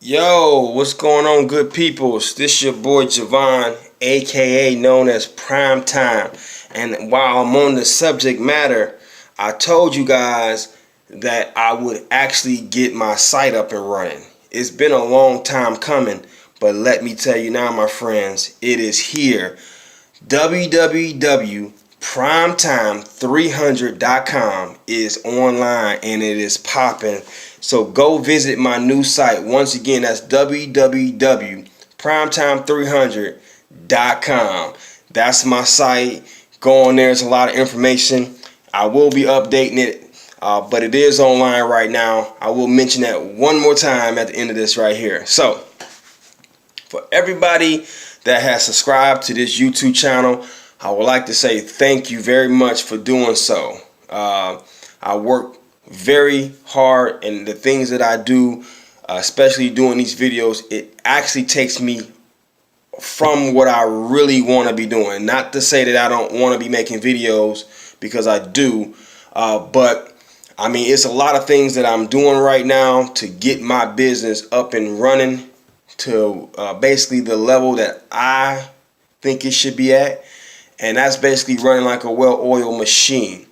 Yo, what's going on, good peoples? This your boy Javon, aka known as Prime Time. And while I'm on the subject matter, I told you guys that I would actually get my site up and running. It's been a long time coming, but let me tell you now, my friends, it is here. www.primetime300.com is online and it is popping. So go visit my new site. Once again, that's www.primetime300.com. That's my site. Go on there. There's a lot of information. I will be updating it, but it is online right now. I will mention that one more time at the end of this right here. So for everybody that has subscribed to this YouTube channel, I would like to say thank you very much for doing so. I work very hard, and the things that I do, especially doing these videos, it actually takes me from what I really want to be doing. Not to say that I don't want to be making videos, because I do, but I mean, it's a lot of things that I'm doing right now to get my business up and running to basically the level that I think it should be at. And that's basically running like a well-oiled machine.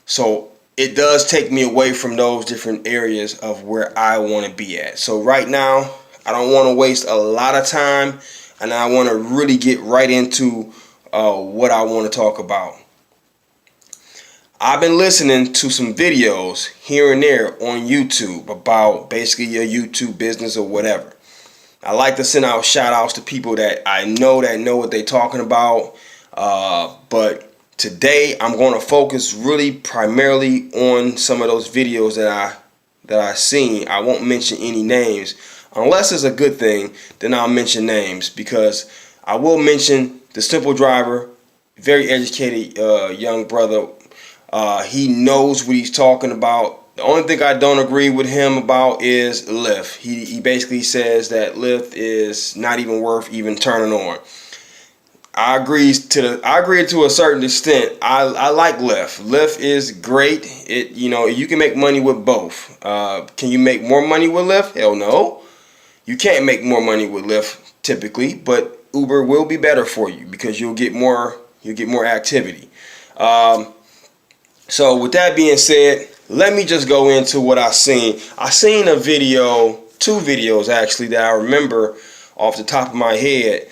So it does take me away from those different areas of where I want to be at. So right now, I don't want to waste a lot of time, and I want to really get right into what I want to talk about. I've been listening to some videos here and there on YouTube about basically your YouTube business or whatever. I like to send out shout outs to people that I know what they're talking about. But today I'm going to focus really primarily on some of those videos that I seen. I won't mention any names unless it's a good thing. Then I'll mention names, because I will mention the Simple Driver, very educated young brother. He knows what he's talking about. The only thing I don't agree with him about is Lyft. He basically says that Lyft is not even worth even turning on. I agree to a certain extent. I like Lyft. Lyft is great. You can make money with both. Can you make more money with Lyft? Hell no. You can't make more money with Lyft typically, but Uber will be better for you because you'll get more activity. So with that being said, let me just go into what I seen. I seen a video, two videos actually, that I remember off the top of my head,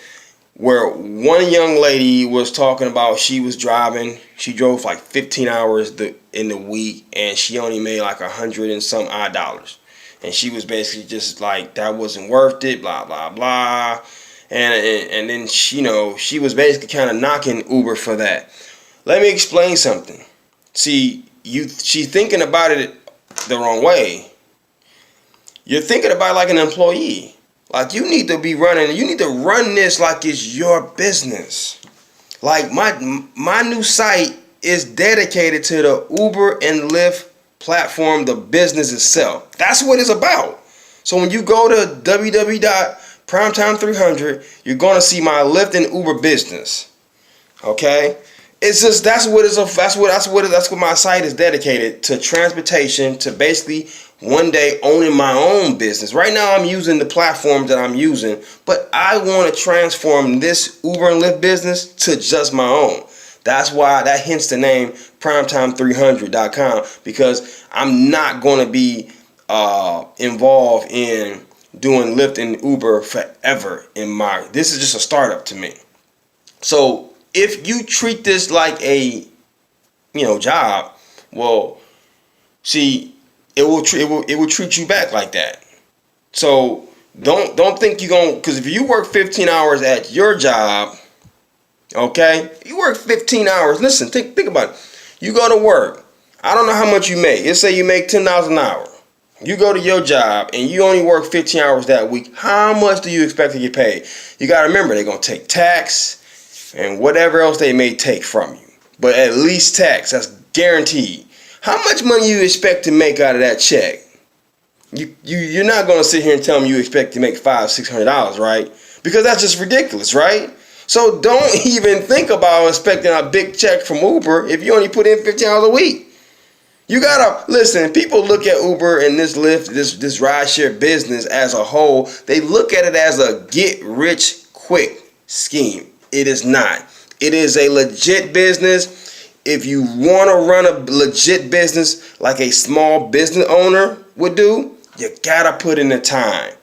where one young lady was talking about she was driving. She drove like 15 hours in the week, and she only made like $100 and some odd dollars. And she was basically just like, that wasn't worth it, blah, blah, blah. And then, she was basically kind of knocking Uber for that. Let me explain something. See, she's thinking about it the wrong way. You're thinking about it like an employee. Like, you need to run this like it's your business. Like, my new site is dedicated to the Uber and Lyft platform, the business itself. That's what it's about. So when you go to www.primetime300, you're going to see my Lyft and Uber business. Okay? It's just that's what my site is dedicated to, transportation, to basically one day owning my own business. Right now I'm using the platform that I'm using, but I want to transform this Uber and Lyft business to just my own. That's why that hence the name primetime300.com, because I'm not going to be involved in doing Lyft and Uber forever. This is just a startup to me. So if you treat this like a job, well, see, it will treat you back like that. So don't think you're going, because if you work 15 hours at your job, okay, you work 15 hours. Listen, think about it. You go to work. I don't know how much you make. Let's say you make $10 an hour. You go to your job and you only work 15 hours that week. How much do you expect to get paid? You got to remember, they're going to take tax and whatever else they may take from you. But at least tax, that's guaranteed. How much money you expect to make out of that check? You're not going to sit here and tell me you expect to make $500-$600, right? Because that's just ridiculous, right? So don't even think about expecting a big check from Uber if you only put in 15 hours a week. You gotta listen. People look at Uber and this Lyft, this rideshare business as a whole. They look at it as a get rich quick scheme. It is not. It is a legit business. If you want to run a legit business like a small business owner would do, you gotta put in the time.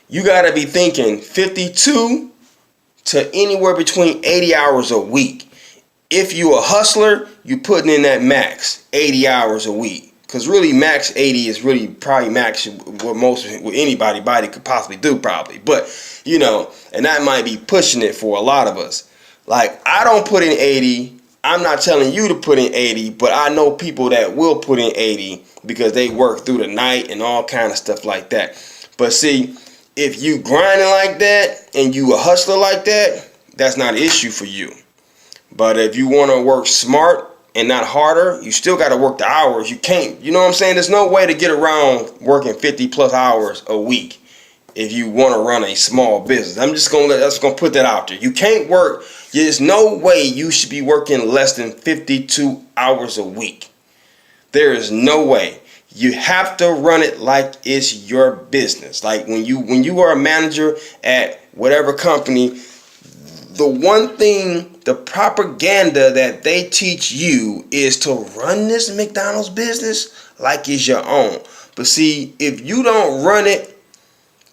You gotta be thinking 52 to anywhere between 80 hours a week. If you a hustler, you putting in that max 80 hours a week. Because really max 80 is really probably max what anybody could possibly do probably. But, you know, and that might be pushing it for a lot of us. Like, I don't put in 80. I'm not telling you to put in 80, but I know people that will put in 80 because they work through the night and all kind of stuff like that. But see, if you grinding like that and you a hustler like that, that's not an issue for you. But if you want to work smart and not harder, you still got to work the hours. You can't, you know what I'm saying? There's no way to get around working 50 plus hours a week if you want to run a small business. I'm just going to put that out there. You can't work. There's no way you should be working less than 52 hours a week. There is no way. You have to run it like it's your business. Like when you are a manager at whatever company, the one thing, the propaganda that they teach you is to run this McDonald's business like it's your own. But see, if you don't run it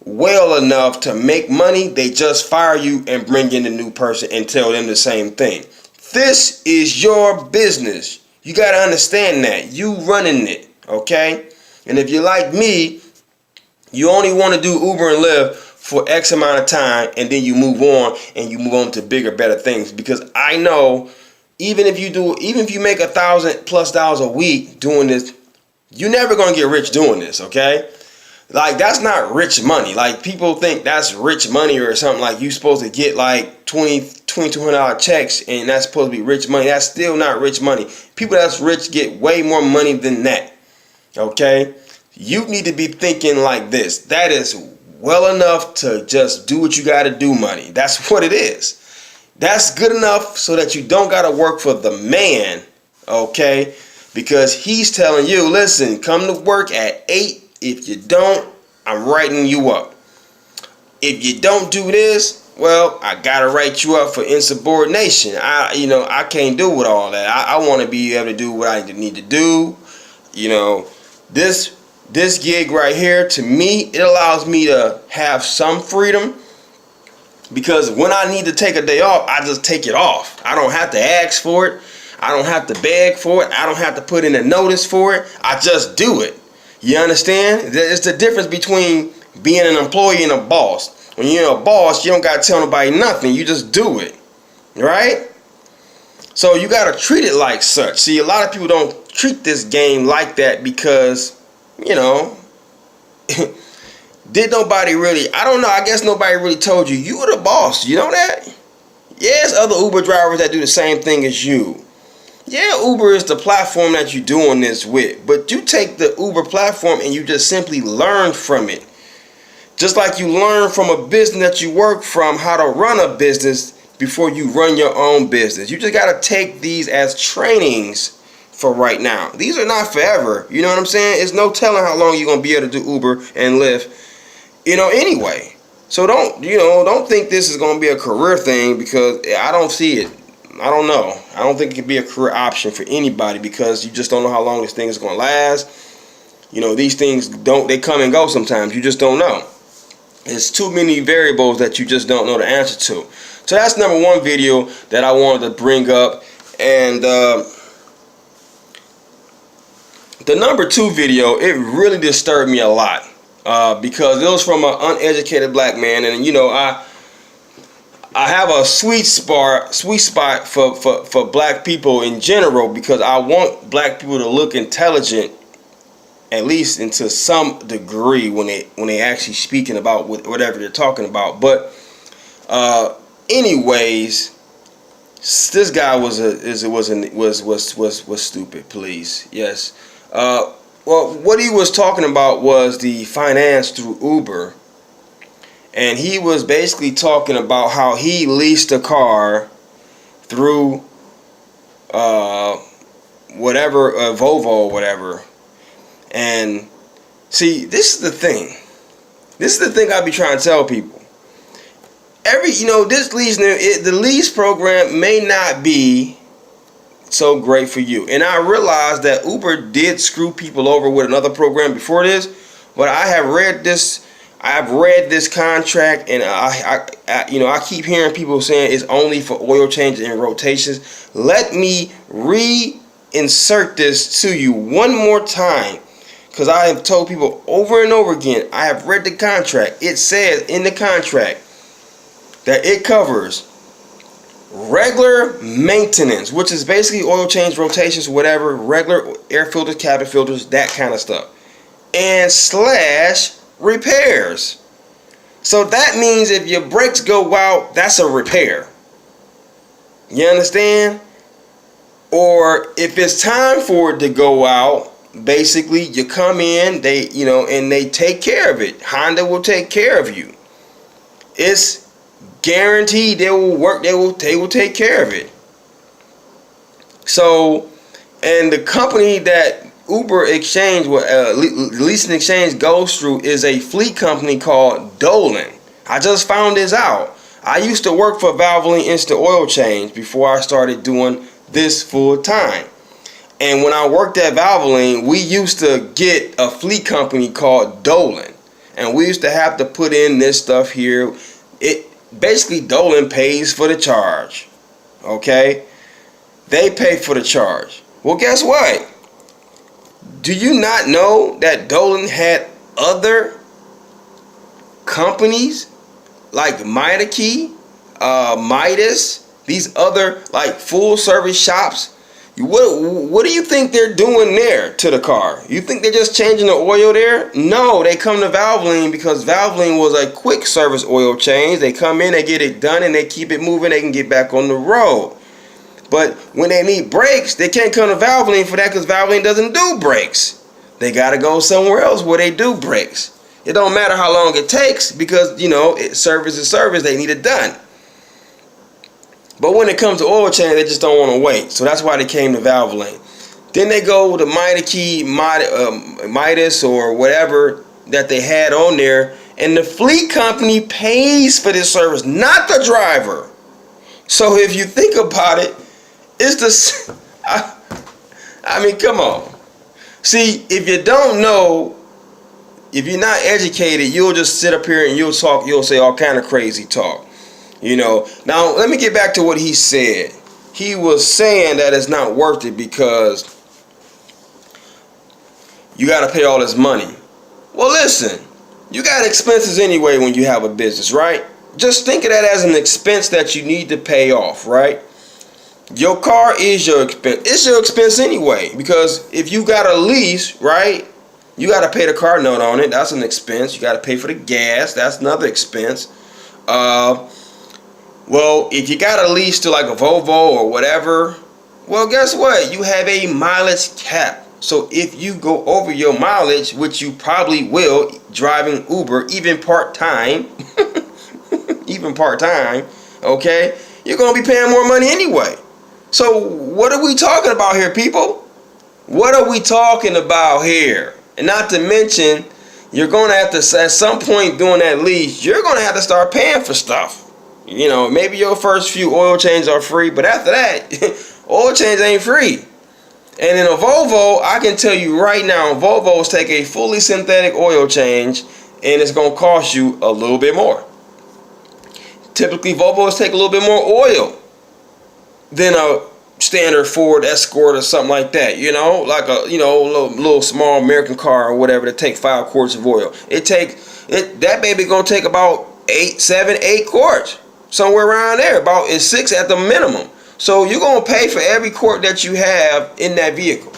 well enough to make money, they just fire you and bring in a new person and tell them the same thing. This is your business. You got to understand that. You running it, okay? And if you're like me, you only want to do Uber and Lyft for X amount of time, and then you move on to bigger, better things. Because I know, even if you make $1,000+ a week doing this, you're never gonna get rich doing this, okay? Like, that's not rich money. Like, people think that's rich money or something, like you supposed to get like $2,200 checks and that's supposed to be rich money. That's still not rich money. People that's rich get way more money than that, okay? You need to be thinking like this. That is well enough to just do what you got to do money. That's what it is. That's good enough so that you don't got to work for the man, okay? Because he's telling you, listen, come to work at 8. If you don't, I'm writing you up. If you don't do this, well, I got to write you up for insubordination. I can't do with all that. I want to be able to do what I need to do. You know, this gig right here, to me, it allows me to have some freedom, because when I need to take a day off, I just take it off. I don't have to ask for it. I don't have to beg for it. I don't have to put in a notice for it. I just do it. You understand? It's the difference between being an employee and a boss. When you're a boss, you don't got to tell nobody nothing. You just do it. Right? So you got to treat it like such. See, a lot of people don't treat this game like that because, you know, did nobody really, I don't know, I guess nobody really told you were the boss. You know that? Yes, other Uber drivers that do the same thing as you. Yeah, Uber is the platform that you're doing this with, but you take the Uber platform and you just simply learn from it. Just like you learn from a business that you work from how to run a business before you run your own business. You just got to take these as trainings for right now. These are not forever. You know what I'm saying? It's no telling how long you're going to be able to do Uber and Lyft, anyway. So don't think this is going to be a career thing, because I don't see it. I don't know. I don't think it could be a career option for anybody, because you just don't know how long this thing is going to last. These things they come and go sometimes. You just don't know. There's too many variables that you just don't know the answer to. So that's number one video that I wanted to bring up. And the number two video, it really disturbed me a lot, because it was from an uneducated black man. And I have a sweet spot for black people in general, because I want black people to look intelligent, at least into some degree, when they actually speaking about whatever they're talking about. But anyways, this guy was stupid. Please, yes. Well, what he was talking about was the finance through Uber. And he was basically talking about how he leased a car through whatever, Volvo or whatever. And see, this is the thing. This is the thing I be trying to tell people. This lease, the lease program may not be so great for you. And I realized that Uber did screw people over with another program before this, but I have read this contract, and I keep hearing people saying it's only for oil changes and rotations. Let me reinsert this to you one more time, because I have told people over and over again, I have read the contract. It says in the contract that it covers regular maintenance, which is basically oil change, rotations, whatever, regular air filters, cabin filters, that kind of stuff, and / repairs. So that means if your brakes go out, that's a repair. You understand? Or if it's time for it to go out, basically you come in, and they take care of it. Honda will take care of you. It's guaranteed they will work. They will take care of it. So, and the company that Uber Exchange, Lease and Exchange goes through, is a fleet company called Dolin. I just found this out. I used to work for Valvoline Instant Oil Change before I started doing this full time. And when I worked at Valvoline, we used to get a fleet company called Dolin, and we used to have to put in this stuff here. It basically, Dolin pays for the charge. Okay, they pay for the charge. Well, guess what? Do you not know that Dolin had other companies like Midas, these other like full service shops? What do you think they're doing there to the car? You think they're just changing the oil there? No, they come to Valvoline because Valvoline was a quick service oil change. They come in, they get it done, and they keep it moving. They can get back on the road. But when they need brakes, they can't come to Valvoline for that because Valvoline doesn't do brakes. They got to go somewhere else where they do brakes. It don't matter how long it takes because, service is service. They need it done. But when it comes to oil change, they just don't want to wait. So that's why they came to Valvoline. Then they go to Midas or whatever that they had on there. And the fleet company pays for this service, not the driver. So if you think about it, it's the... I mean, come on. See, if you don't know, if you're not educated, you'll just sit up here and you'll say all kind of crazy talk. Now let me get back to what he said. He was saying that it's not worth it because you got to pay all this money. Well, listen, you got expenses anyway when you have a business, right? Just think of that as an expense that you need to pay off, right? Your car is your expense. It's your expense anyway, because if you got a lease, right, you got to pay the car note on it. That's an expense. You got to pay for the gas. That's another expense. Well, if you got a lease to like a Volvo or whatever, well, guess what? You have a mileage cap. So if you go over your mileage, which you probably will driving Uber, even part-time, okay, you're going to be paying more money anyway. So what are we talking about here, people? What are we talking about here? And not to mention, you're going to have to, at some point during that lease, you're going to have to start paying for stuff. Maybe your first few oil changes are free, but after that, oil change ain't free. And in a Volvo, I can tell you right now, Volvos take a fully synthetic oil change, and it's going to cost you a little bit more. Typically, Volvos take a little bit more oil than a standard Ford Escort or something like that. Like a little small American car or whatever that take 5 quarts of oil. That baby gonna take about 8 quarts. Somewhere around there, about 6 at the minimum. So you're going to pay for every quart that you have in that vehicle.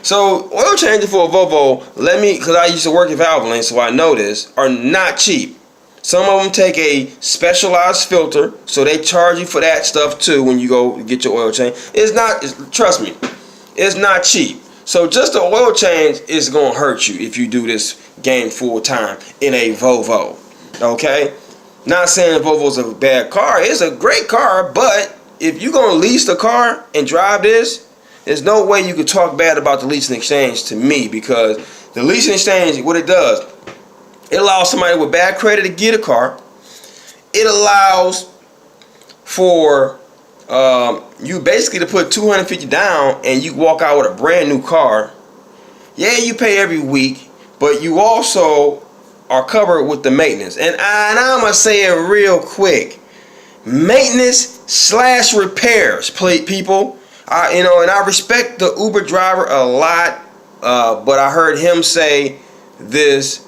So oil changes for a Volvo, because I used to work at Valvoline, so I know this, are not cheap. Some of them take a specialized filter, so they charge you for that stuff too when you go get your oil change. Trust me, it's not cheap. So just the oil change is going to hurt you if you do this game full time in a Volvo. Okay? Not saying Volvo's a bad car. It's a great car, but if you're going to lease the car and drive this, There's no way you could talk bad about the lease and exchange to me, because the lease and exchange, what it does, it allows somebody with bad credit to get a car. It allows for you basically to put $250 down and you walk out with a brand new car. Yeah, you pay every week, but you also are covered with the maintenance. And I'm gonna say it real quick: maintenance / repairs, people. And I respect the Uber driver a lot, but I heard him say this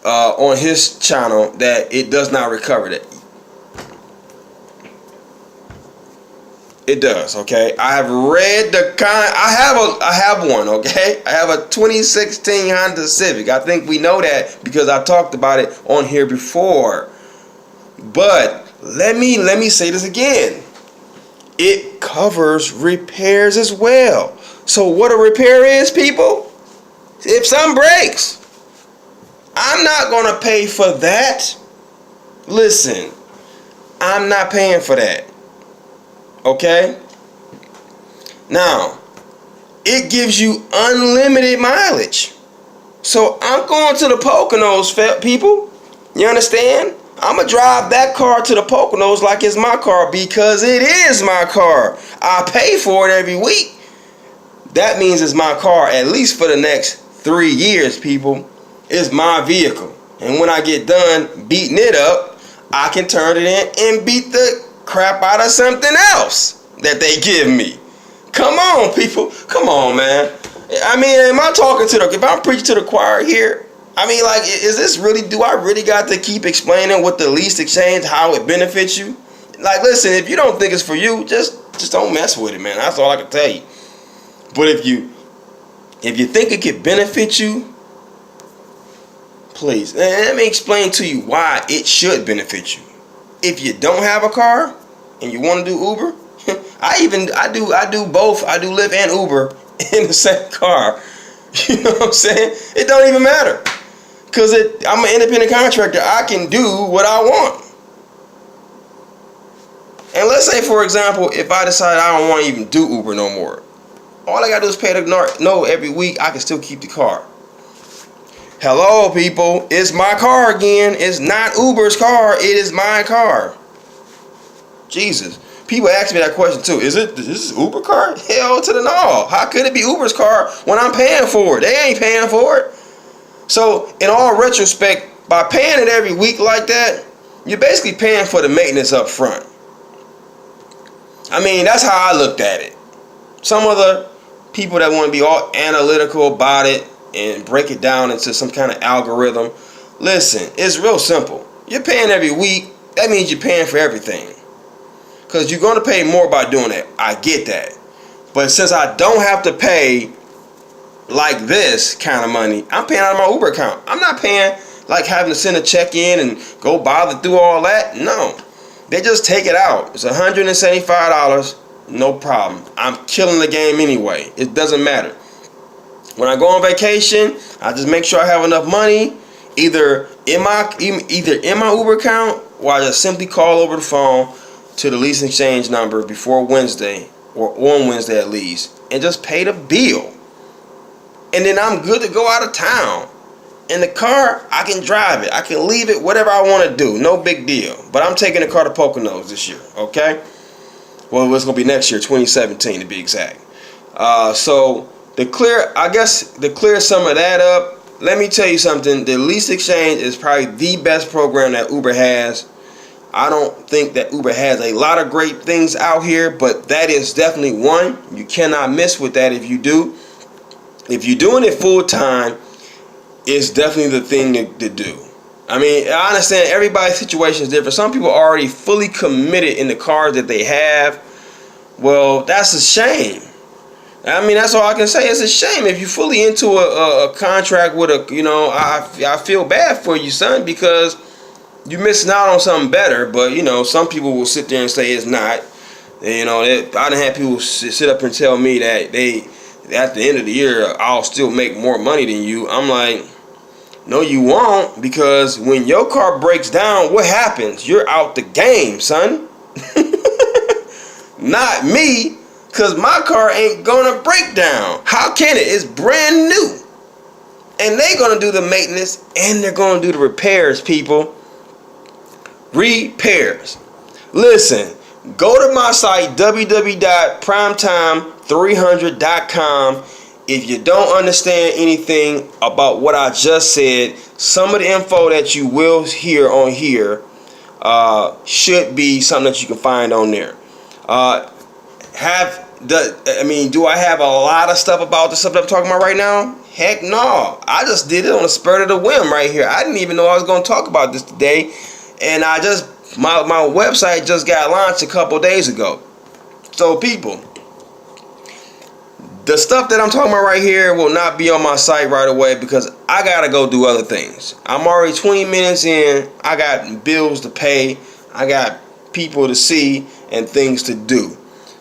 on his channel that it does not recover that. It does, okay. I have read I have one, okay. I have a 2016 Honda Civic. I think we know that because I talked about it on here before. But let me say this again. It covers repairs as well. So what a repair is, people? If something breaks, I'm not gonna pay for that. Listen, I'm not paying for that. Okay? Now, it gives you unlimited mileage. So I'm going to the Poconos, people. You understand? I'm going to drive that car to the Poconos like it's my car, because it is my car. I pay for it every week. That means it's my car at least for the next 3 years, people. It's my vehicle. And when I get done beating it up, I can turn it in and beat the crap out of something else that they give me. Come on, people. Come on, man. I mean, am I talking to if I'm preaching to the choir here? I mean, like, is this really, do I really got to keep explaining what the lease exchange, how it benefits you? Like, listen, if you don't think it's for you, just don't mess with it, man. That's all I can tell you. But if you think it could benefit you, please, let me explain to you why it should benefit you. If you don't have a car and you want to do Uber, I do both. I do Lyft and Uber in the same car. You know what I'm saying? It don't even matter, because I'm an independent contractor. I can do what I want. And let's say, for example, if I decide I don't want to even do Uber no more, all I gotta do is pay the note every week. I can still keep the car. Hello, people. It's my car again. It's not Uber's car. It is my car. Jesus. People ask me that question too. Is this Uber car? Hell to the no. How could it be Uber's car when I'm paying for it? They ain't paying for it. So, in all retrospect, by paying it every week like that, you're basically paying for the maintenance up front. I mean, that's how I looked at it. Some other people that want to be all analytical about it and break it down into some kind of algorithm. Listen, it's real simple. You're paying every week. That means you're paying for everything, because you're going to pay more by doing that. I get that. But since I don't have to pay like this kind of money, I'm paying out of my Uber account. I'm not paying like having to send a check in and go bother through all that. No. They just take it out. It's $175. No problem. I'm killing the game anyway. It doesn't matter. When I go on vacation, I just make sure I have enough money, either in my Uber account, or I just simply call over the phone to the lease exchange number before Wednesday, or on Wednesday at least, and just pay the bill. And then I'm good to go out of town. In the car, I can drive it. I can leave it, whatever I want to do. No big deal. But I'm taking the car to Poconos this year, okay? Well, it's going to be next year, 2017 to be exact. So, to clear some of that up, let me tell you something. The lease exchange is probably the best program that Uber has. I don't think that Uber has a lot of great things out here, but that is definitely one. You cannot miss with that if you do. If you're doing it full time, it's definitely the thing to do. I mean, I understand everybody's situation is different. Some people are already fully committed in the cars that they have. Well, that's a shame. I mean, that's all I can say. It's a shame if you're fully into a contract with a, I feel bad for you, son, because you're missing out on something better. But, some people will sit there and say it's not. And, I done had people sit up and tell me that at the end of the year, I'll still make more money than you. I'm like, no, you won't, because when your car breaks down, what happens? You're out the game, son. Not me, Because my car ain't gonna break down. How can it? It's brand new. And they're gonna do the maintenance and they're gonna do the repairs, people. Repairs. Listen, go to my site, www.primetime300.com. If you don't understand anything about what I just said, some of the info that you will hear on here should be something that you can find on there. Do I have a lot of stuff about the stuff that I'm talking about right now? Heck no. I just did it on the spur of the whim right here. I didn't even know I was going to talk about this today. And my website just got launched a couple days ago. So people, the stuff that I'm talking about right here will not be on my site right away because I gotta go do other things. I'm already 20 minutes in. I got bills to pay. I got people to see and things to do.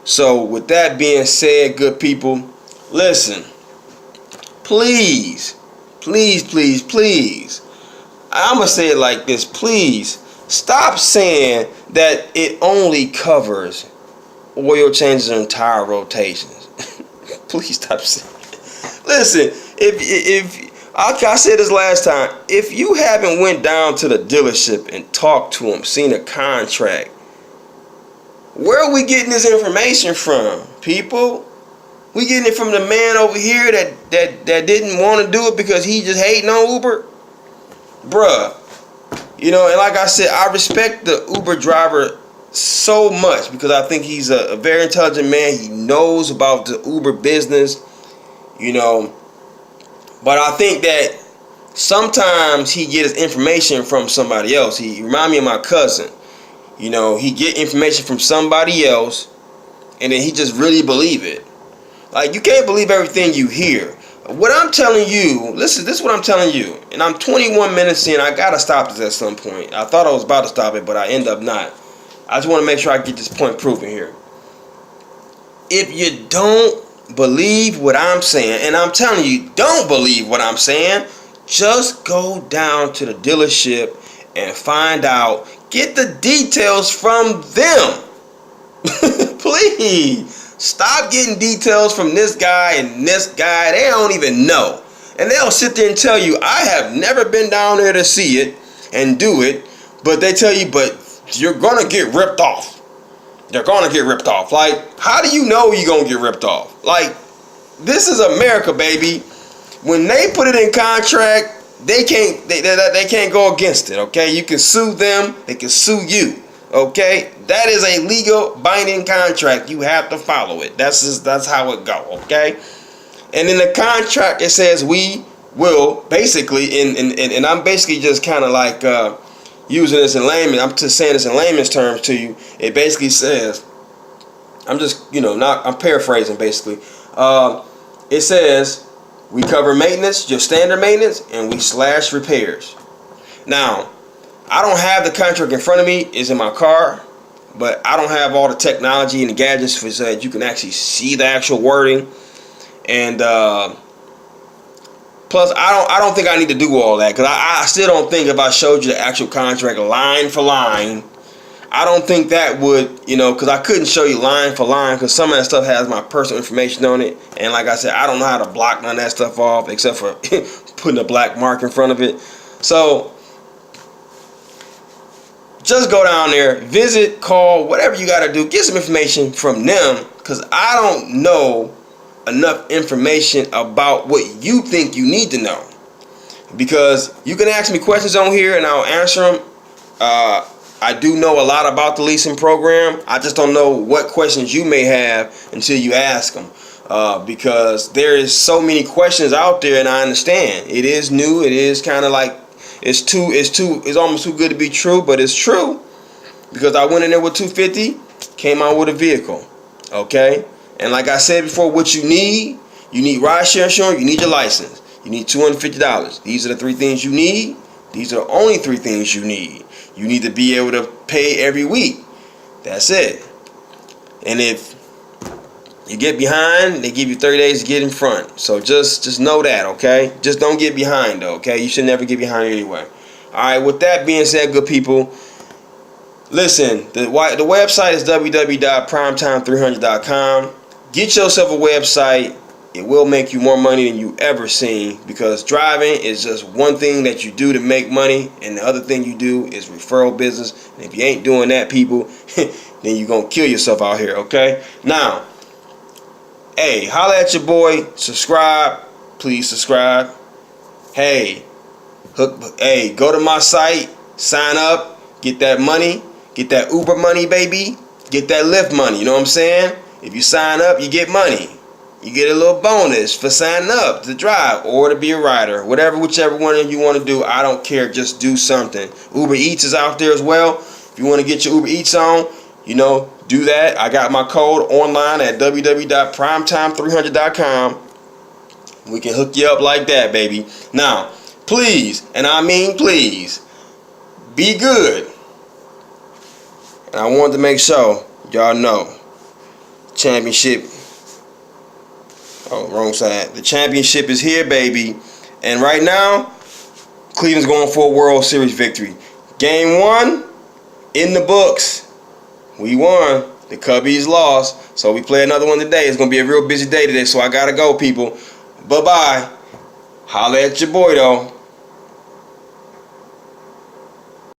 So with that being said, good people, listen, please, I'm gonna say it like this, please stop saying that it only covers oil changes and tire rotations. Please stop saying it. Listen, if I said this last time, if you haven't went down to the dealership and talked to them, seen a contract, where are we getting this information from, people? We getting it from the man over here that didn't want to do it because he just hating on Uber? Bruh. You know, and like I said, I respect the Uber driver so much because I think he's a very intelligent man. He knows about the Uber business, you know. But I think that sometimes he gets his information from somebody else. He remind me of my cousin. You know, he get information from somebody else and then he just really believe it. Like, you can't believe everything you hear. What I'm telling you, listen, this is what I'm telling you. And I'm 21 minutes in. I got to stop this at some point. I thought I was about to stop it, but I end up not. I just want to make sure I get this point proven here. If you don't believe what I'm saying, and I'm telling you, don't believe what I'm saying, just go down to the dealership and find out. Get the details from them. Please. Stop getting details from this guy and this guy. They don't even know. And they'll sit there and tell you, I have never been down there to see it and do it. But they tell you, but you're going to get ripped off. They're going to get ripped off. Like, how do you know you're going to get ripped off? Like, this is America, baby. When they put it in contract, they can't go against it, okay? You can sue them. They can sue you, okay? That is a legal binding contract. You have to follow it. That's how it go, okay? And in the contract, it says we will basically, and I'm basically just kind of like using this in layman. I'm just saying this in layman's terms to you. It basically says, I'm paraphrasing basically. It says we cover maintenance, your standard maintenance, and we slash repairs. Now, I don't have the contract in front of me. It's in my car. But I don't have all the technology and the gadgets so that you can actually see the actual wording. And plus, I don't think I need to do all that. Because I still don't think if I showed you the actual contract line for line, I don't think that would, because I couldn't show you line for line. Because some of that stuff has my personal information on it. And like I said, I don't know how to block none of that stuff off except for putting a black mark in front of it. So just go down there, visit, call, whatever you got to do. Get some information from them because I don't know enough information about what you think you need to know. Because you can ask me questions on here and I'll answer them. I do know a lot about the leasing program. I just don't know what questions you may have until you ask them. Because there is so many questions out there, and I understand. It is new. It is kind of like it's almost too good to be true, but it's true because I went in there with $250, came out with a vehicle. Okay, and like I said before, what you need rideshare insurance, you need your license, you need $250. These are the three things you need. These are the only three things you need. You need to be able to pay every week. That's it. And if you get behind, they give you 30 days to get in front. So just know that, okay? Just don't get behind, though, okay? You should never get behind anyway. All right, with that being said, good people, listen, the website is www.primetime300.com. Get yourself a website. It will make you more money than you ever seen, because driving is just one thing that you do to make money, and the other thing you do is referral business. And if you ain't doing that, people, then you're going to kill yourself out here, okay? Now, hey, holla at your boy. Subscribe. Please subscribe. Hey, go to my site. Sign up. Get that money. Get that Uber money, baby. Get that Lyft money. You know what I'm saying? If you sign up, you get money. You get a little bonus for signing up to drive or to be a rider. Whichever one you want to do, I don't care. Just do something. Uber Eats is out there as well. If you want to get your Uber Eats on, do that. I got my code online at www.primetime300.com. We can hook you up like that, baby. Now, please, and I mean please, be good. And I wanted to make sure y'all know, championship. Oh, wrong side. The championship is here, baby. And right now, Cleveland's going for a World Series victory. Game 1 in the books. We won. The Cubbies lost. So we play another one today. It's going to be a real busy day today, so I got to go, people. Bye-bye. Holla at your boy, though.